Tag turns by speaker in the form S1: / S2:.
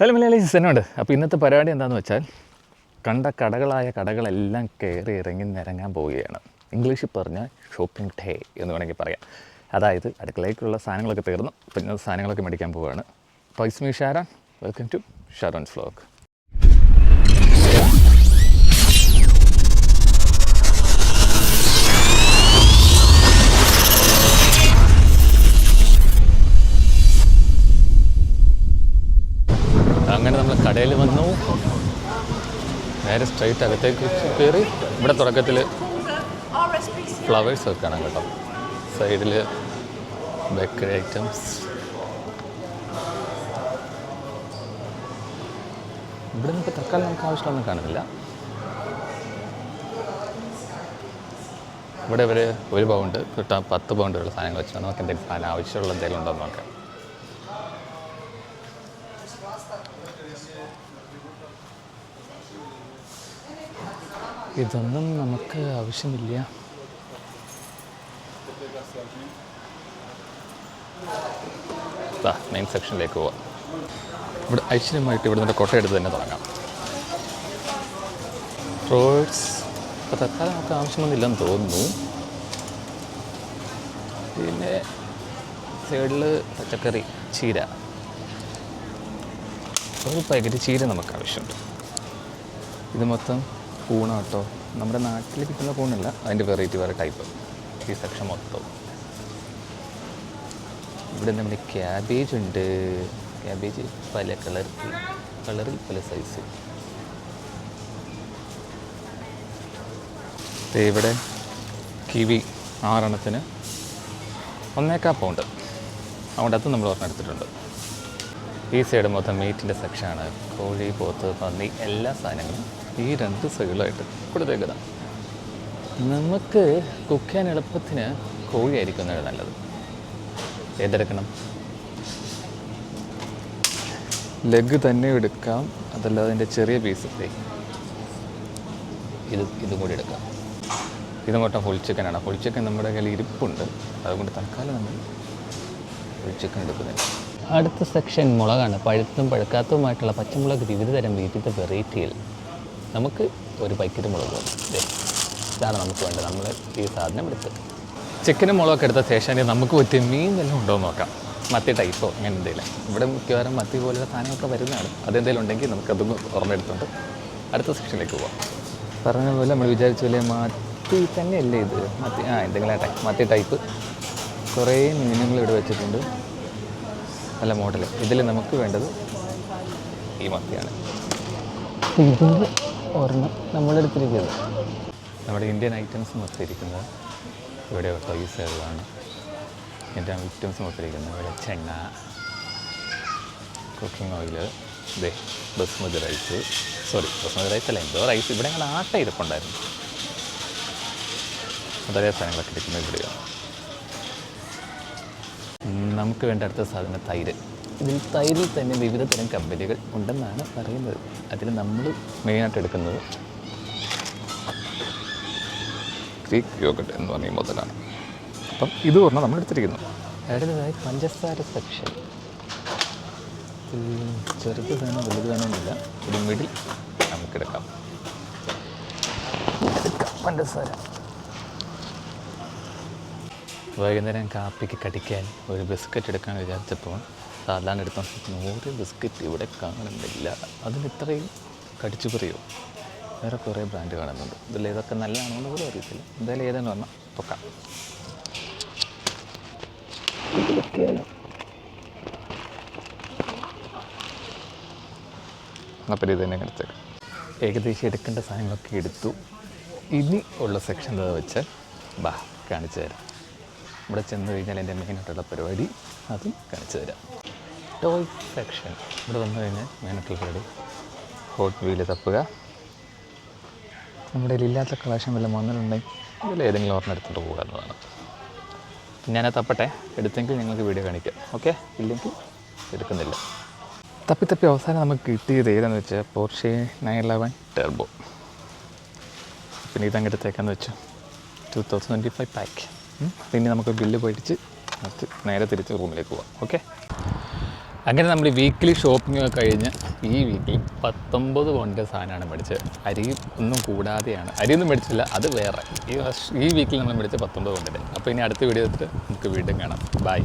S1: Hello Malayalees എന്നോട്. അപ്പോൾ ഇന്നത്തെ പരിപാടി എന്താണെന്ന് വെച്ചാൽ കണ്ട കടകളെല്ലാം കയറി ഇറങ്ങി നിരങ്ങാൻ പോവുകയാണ്. ഇംഗ്ലീഷിൽ പറഞ്ഞാൽ ഷോപ്പിംഗ് ഡേ എന്ന് വേണമെങ്കിൽ പറയാം. അതായത് അടുക്കളയ്ക്കുള്ള സാധനങ്ങളൊക്കെ തീർന്നു, അപ്പോൾ ഇന്നത്തെ സാധനങ്ങളൊക്കെ മേടിക്കാൻ പോവുകയാണ്. Toys me Sharon, welcome to Sharon's vlog. അങ്ങനെ നമ്മൾ കടയിൽ വന്നു, നേരെ സ്ട്രൈറ്റ് അകത്തേക്ക് കയറി. ഇവിടെ തുടക്കത്തിൽ ഫ്ലവേഴ്സ് ഒക്കെ കാണാം കേട്ടോ, സൈഡിൽ ബേക്കറി ഐറ്റംസ്. ഇവിടെ നമുക്ക് തൽക്കാലം നമുക്ക് ആവശ്യമൊന്നും കാണുന്നില്ല. ഇവിടെ ഇവർ 1 പൗണ്ട് കിട്ടാൻ 10 പൗണ്ടുള്ള സാധനങ്ങൾ വെച്ചാൽ നമുക്ക് എന്തെങ്കിലും സാധനം ആവശ്യമുള്ള എന്തെങ്കിലും ഉണ്ടോ എന്ന് നോക്കാം. ഇതൊന്നും നമുക്ക് ആവശ്യമില്ല. മെയിൻ സെക്ഷനിലേക്ക് പോവാം. ഇവിടെ ഐശ്വര്യമായിട്ട് ഇവിടെ നിന്ന് കൊട്ടയെടുത്ത് തന്നെ തുടങ്ങാം. ഫ്രൂട്ട്സ് ഇപ്പോൾ തൽക്കാലം നമുക്ക് ആവശ്യമൊന്നുമില്ലെന്ന് തോന്നുന്നു. പിന്നെ സൈഡിൽ പച്ചക്കറി, ചീര, ഒരു പാക്കറ്റ് ചീര നമുക്ക് ആവശ്യമുണ്ട്. ഇത് മൊത്തം കൂണാട്ടോ, നമ്മുടെ നാട്ടിൽ കിട്ടുന്ന കൂണല്ല, അതിൻ്റെ വെറൈറ്റി വേറെ ടൈപ്പ്. ഈ സെക്ഷൻ മൊത്തം ഇവിടെ നമ്മുടെ ക്യാബേജ് ഉണ്ട്. ക്യാബേജ് പല കളറിൽ പല സൈസ്. ഇവിടെ കിവി 6 എണ്ണത്തിന് 1.25 പൗണ്ട്. അതുകൊണ്ട് അത് നമ്മൾ എടുത്തിട്ടുണ്ട്. ഈ സൈഡ് മൊത്തം മീറ്റിൻ്റെ സെക്ഷനാണ്. കോഴി, പോത്ത്, പന്നി, എല്ലാ സാധനങ്ങളും ഈ 2 സൈഡിലായിട്ട് കൊടുത്തേക്കുക. നമുക്ക് കുക്ക് ചെയ്യാൻ എളുപ്പത്തിന് കോഴിയായിരിക്കും നല്ലത്. ഏതെടുക്കണം? ലെഗ് തന്നെ എടുക്കാം, അതല്ലാതെ അതിൻ്റെ ചെറിയ പീസ് ഇതും കൂടി എടുക്കാം. ഇത് മൊത്തം ഫുൾ ചിക്കനാണ്. ഫുൾ ചിക്കൻ നമ്മുടെ കയ്യിൽ ഇരിപ്പുണ്ട്, അതുകൊണ്ട് തൽക്കാലം നമ്മൾ ഫുൾ ചിക്കൻ എടുക്കുന്നില്ല. അടുത്ത സെക്ഷൻ മുളകാണ്. പഴുത്തും പഴുക്കാത്തതുമായിട്ടുള്ള പച്ചമുളക് വിവിധതരം വെറൈറ്റിയിൽ നമുക്ക് ഒരു പാക്കറ്റ് മുളക് ഇതാണ് നമുക്ക് വേണ്ടത്. നമ്മൾ ഈ സാധനം എടുത്ത് ചിക്കനും മുളകൊക്കെ എടുത്ത ശേഷം നമുക്ക് പറ്റിയ മീൻ വല്ലതും ഉണ്ടോ എന്ന് നോക്കാം. മത്തി ടൈപ്പോ അങ്ങനെ എന്തെങ്കിലും. ഇവിടെ മിക്കവാറും മത്തി പോലുള്ള സാധനമൊക്കെ വരുന്നതാണ്. അതെന്തെങ്കിലും ഉണ്ടെങ്കിൽ നമുക്കതൊന്ന് ഓർമ്മയെടുത്തുകൊണ്ട് അടുത്ത സെക്ഷനിലേക്ക് പോകാം. പറഞ്ഞ പോലെ നമ്മൾ വിചാരിച്ച പോലെ മത്തി തന്നെയല്ലേ ഇത്? മത്തി എന്തെങ്കിലും മത്തി ടൈപ്പ് കുറേ മീനുകൾ ഇവിടെ വെച്ചിട്ടുണ്ട്. നല്ല മോഡൽ. ഇതിൽ നമുക്ക് വേണ്ടത് ഈ മത്തിയാണ്. ഇതിൻ്റെ ഒരെണ്ണം നമ്മളെടുത്തിരിക്കുന്നത്. നമ്മുടെ ഇന്ത്യൻ ഐറ്റംസ് മൊത്തം ഇരിക്കുന്നത് ഇവിടെ ഈ സൈഡിലാണ്. ഇന്ത്യൻ ഐറ്റംസ് മൊത്തം ഇരിക്കുന്നത്. വെളിച്ചെണ്ണ, കുക്കിംഗ് ഓയിൽ, ബസ്മതി റൈസ് അല്ല, എന്തോ റൈസ്. ഇവിടെ ഞങ്ങൾ ആട്ട ഇരിപ്പുണ്ടായിരുന്നു. അതേ സാധനങ്ങളൊക്കെ ഇരിക്കുന്നത് ഇവിടെയാണ്. നമുക്ക് വേണ്ട അടുത്ത സാധനം തൈര്. തൈരിൽ തന്നെ വിവിധ തരം കമ്പനികൾ ഉണ്ടെന്നാണ് പറയുന്നത്. അതിൽ നമ്മൾ മെയിനായിട്ട് എടുക്കുന്നത് ഗ്രീക്ക് യോഗട്ട് എന്ന് പറഞ്ഞ മുതലാണ്. അപ്പം ഇത് പറഞ്ഞാൽ നമ്മൾ എടുത്തിരിക്കുന്നു. അടുത്തതായി പഞ്ചസാര സെക്ഷൻ. ചെറുത് വേണം വലുത് വേണമെന്നില്ല, ഒരു മിഡിൽ നമുക്കെടുക്കാം. പഞ്ചസാര വൈകുന്നേരം കാപ്പിക്ക് കടിക്കാൻ ഒരു ബിസ്ക്കറ്റ് എടുക്കാൻ വിചാരിച്ചപ്പോൾ സാധാരണ എടുത്ത 100 ബിസ്ക്കറ്റ് ഇവിടെ കാണുന്നില്ല. അതിനിത്രയും കടിച്ചു പറയോ? വേറെ കുറേ ബ്രാൻഡ് കാണുന്നുണ്ട്. ഇതിൽ ഏതൊക്കെ നല്ലതാണോ എന്ന് പോലും അറിയത്തില്ല. എന്തായാലും ഏതെന്ന് പറഞ്ഞാൽ പൊക്കാം. അപ്പോൾ ഇത് തന്നെ കിടച്ചേക്കാം. ഏകദേശം എടുക്കേണ്ട സാധനങ്ങളൊക്കെ എടുത്തു. ഇനി ഉള്ള സെക്ഷൻ എന്താ വെച്ചാൽ കാണിച്ചു തരാം. ഇവിടെ ചെന്ന് കഴിഞ്ഞാൽ എൻ്റെ മെയിനായിട്ടുള്ള പരിപാടി അതും കാണിച്ചു തരാം. Toy section. ഇവിടെ വന്നു കഴിഞ്ഞാൽ മെയിനായിട്ടുള്ള പരിപാടി ഹോട്ട് വീല് തപ്പുക. നമ്മുടെ ഇല്ലാത്ത കളക്ഷൻ വല്ല വന്നിട്ടുണ്ടെങ്കിൽ ഇതിൽ ഏതെങ്കിലും ഓർമ്മ എടുത്തിട്ട് പോകുക എന്നതാണ്. ഞാനത് തപ്പട്ടെ, എടുത്തെങ്കിൽ നിങ്ങൾക്ക് വീഡിയോ കാണിക്കാം. ഓക്കെ, ഇല്ലെങ്കിൽ എടുക്കുന്നില്ല. തപ്പി അവസാനം നമുക്ക് കിട്ടിയത് ഏതാണെന്ന് വെച്ചാൽ പോർഷെ 911 ടെർബോ. പിന്നെ ഇതങ്ങെടുത്തേക്കാന്ന് വെച്ചു 2025 പാക്ക്. പിന്നെ നമുക്ക് ബില്ല് പോയിടിച്ച് നേരെ തിരിച്ച് റൂമിലേക്ക് പോവാം. ഓക്കെ, അങ്ങനെ നമ്മൾ ഈ വീക്കിലി ഷോപ്പിംഗ് ഒക്കെ കഴിഞ്ഞ് ഈ വീക്കിൽ 19 പൗണ്ടിൻ്റെ സാധനമാണ് മേടിച്ചത്. അരി ഒന്നും കൂടാതെയാണ്. അരിയൊന്നും മേടിച്ചില്ല, അത് വേറെ. ഈ വീക്കിൽ നമ്മൾ മേടിച്ച 19 പൗണ്ടിൻ്റെ. അപ്പോൾ ഇനി അടുത്ത വീഡിയോ എടുത്തിട്ട് നമുക്ക് വീണ്ടും കാണാം. ബൈ.